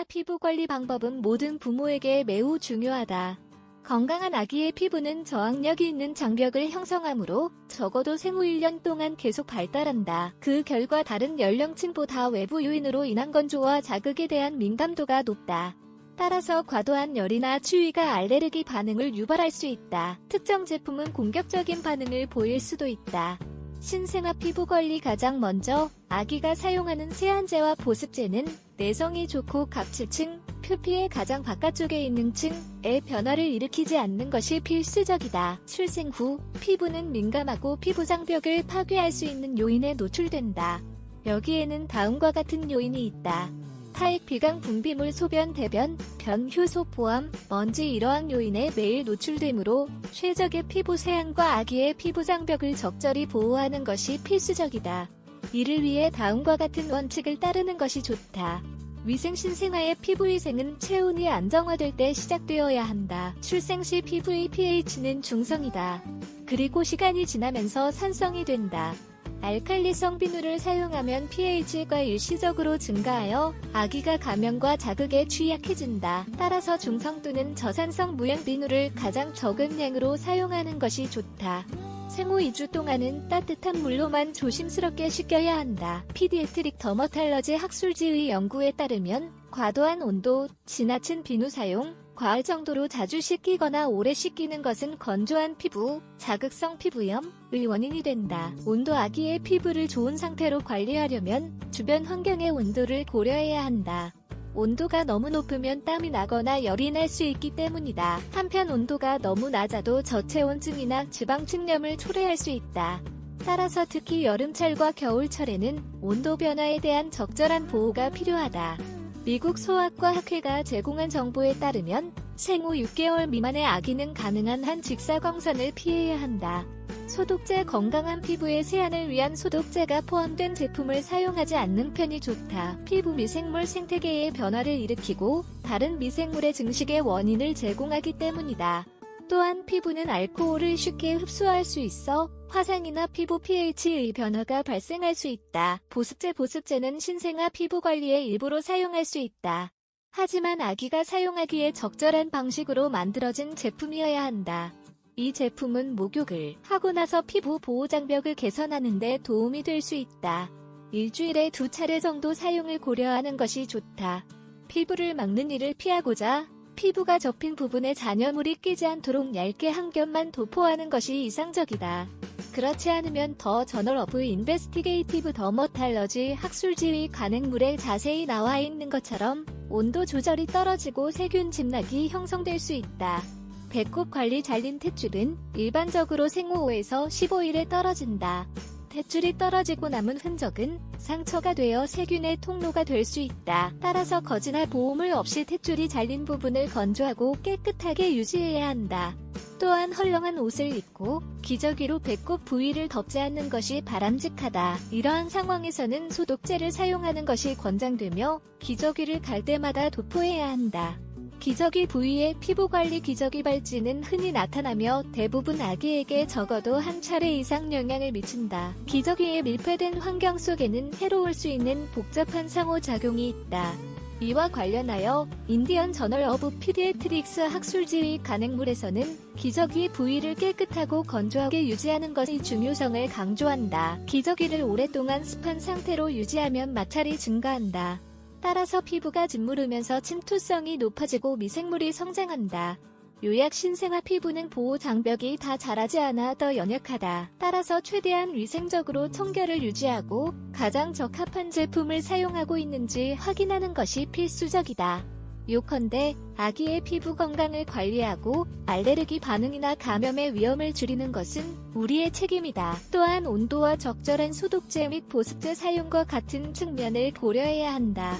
피부 관리 방법은 모든 부모에게 매우 중요하다. 건강한 아기의 피부는 저항력이 있는 장벽을 형성하므로 적어도 생후 1년 동안 계속 발달한다. 그 결과 다른 연령층보다 외부 요인으로 인한 건조와 자극에 대한 민감도가 높다. 따라서 과도한 열이나 추위가 알레르기 반응을 유발할 수 있다. 특정 제품은 공격적인 반응을 보일 수도 있다. 신생아 피부 관리 가장 먼저 아기가 사용하는 세안제와 보습제는 내성이 좋고 각질층, 표피의 가장 바깥쪽에 있는 층의 변화를 일으키지 않는 것이 필수적이다. 출생 후 피부는 민감하고 피부 장벽을 파괴할 수 있는 요인에 노출된다. 여기에는 다음과 같은 요인이 있다. 타액, 비강, 분비물, 소변, 대변, 변, 효소, 포함, 먼지 이러한 요인에 매일 노출되므로 최적의 피부 세안과 아기의 피부 장벽을 적절히 보호하는 것이 필수적이다. 이를 위해 다음과 같은 원칙을 따르는 것이 좋다. 위생. 신생아의 피부위생은 체온이 안정화될 때 시작되어야 한다. 출생 시 피부의 pH는 중성이다. 그리고 시간이 지나면서 산성이 된다. 알칼리성 비누를 사용하면 pH가 일시적으로 증가하여 아기가 감염과 자극에 취약해진다. 따라서 중성 또는 저산성 무향 비누를 가장 적은 양으로 사용하는 것이 좋다. 생후 2주 동안은 따뜻한 물로만 조심스럽게 씻겨야 한다. 피디애트릭 더머탈러지 학술지의 연구에 따르면 과도한 온도, 지나친 비누 사용, 과할 정도로 자주 씻기거나 오래 씻기는 것은 건조한 피부, 자극성 피부염의 원인이 된다. 온도. 아기의 피부를 좋은 상태로 관리하려면 주변 환경의 온도를 고려해야 한다. 온도가 너무 높으면 땀이 나거나 열이 날 수 있기 때문이다. 한편 온도가 너무 낮아도 저체온증이나 지방층염을 초래할 수 있다. 따라서 특히 여름철과 겨울철에는 온도 변화에 대한 적절한 보호가 필요하다. 미국 소아과 학회가 제공한 정보에 따르면 생후 6개월 미만의 아기는 가능한 한 직사광선을 피해야 한다. 소독제. 건강한 피부의 세안을 위한 소독제가 포함된 제품을 사용하지 않는 편이 좋다. 피부 미생물 생태계의 변화를 일으키고 다른 미생물의 증식의 원인을 제공하기 때문이다. 또한 피부는 알코올을 쉽게 흡수할 수 있어 화상이나 피부 pH의 변화가 발생할 수 있다. 보습제. 보습제는 신생아 피부 관리에 일부러 사용할 수 있다. 하지만 아기가 사용하기에 적절한 방식으로 만들어진 제품이어야 한다. 이 제품은 목욕을 하고 나서 피부 보호 장벽을 개선하는 데 도움이 될 수 있다. 일주일에 2차례 정도 사용을 고려하는 것이 좋다. 피부를 막는 일을 피하고자 피부가 접힌 부분에 잔여물이 끼지 않도록 얇게 한 겹만 도포하는 것이 이상적이다. 그렇지 않으면 더 저널 오브 인베스티게이티브 더머탈러지 학술지의 간행물에 자세히 나와 있는 것처럼 온도 조절이 떨어지고 세균 집락이 형성될 수 있다. 배꼽 관리. 잘린 탯줄은 일반적으로 생후 5에서 15일에 떨어진다. 탯줄이 떨어지고 남은 흔적은 상처가 되어 세균의 통로가 될 수 있다. 따라서 거즈나 보호물 없이 탯줄이 잘린 부분을 건조하고 깨끗하게 유지해야 한다. 또한 헐렁한 옷을 입고 기저귀로 배꼽 부위를 덮지 않는 것이 바람직하다. 이러한 상황에서는 소독제를 사용하는 것이 권장되며 기저귀를 갈 때마다 도포해야 한다. 기저귀 부위의 피부관리. 기저귀 발진은 흔히 나타나며 대부분 아기에게 적어도 한 차례 이상 영향을 미친다. 기저귀의 밀폐된 환경 속에는 해로울 수 있는 복잡한 상호작용이 있다. 이와 관련하여 인디언 저널 오브 피디애트릭스 학술지의 간행물에서는 기저귀 부위를 깨끗하고 건조하게 유지하는 것의 중요성을 강조한다. 기저귀를 오랫동안 습한 상태로 유지하면 마찰이 증가한다. 따라서 피부가 짓무르면서 침투성이 높아지고 미생물이 성장한다. 요약. 신생아 피부는 보호 장벽이 다 자라지 않아 더 연약하다. 따라서 최대한 위생적으로 청결을 유지하고 가장 적합한 제품을 사용하고 있는지 확인하는 것이 필수적이다. 요컨대 아기의 피부 건강을 관리하고 알레르기 반응이나 감염의 위험을 줄이는 것은 우리의 책임이다. 또한 온도와 적절한 소독제 및 보습제 사용과 같은 측면을 고려해야 한다.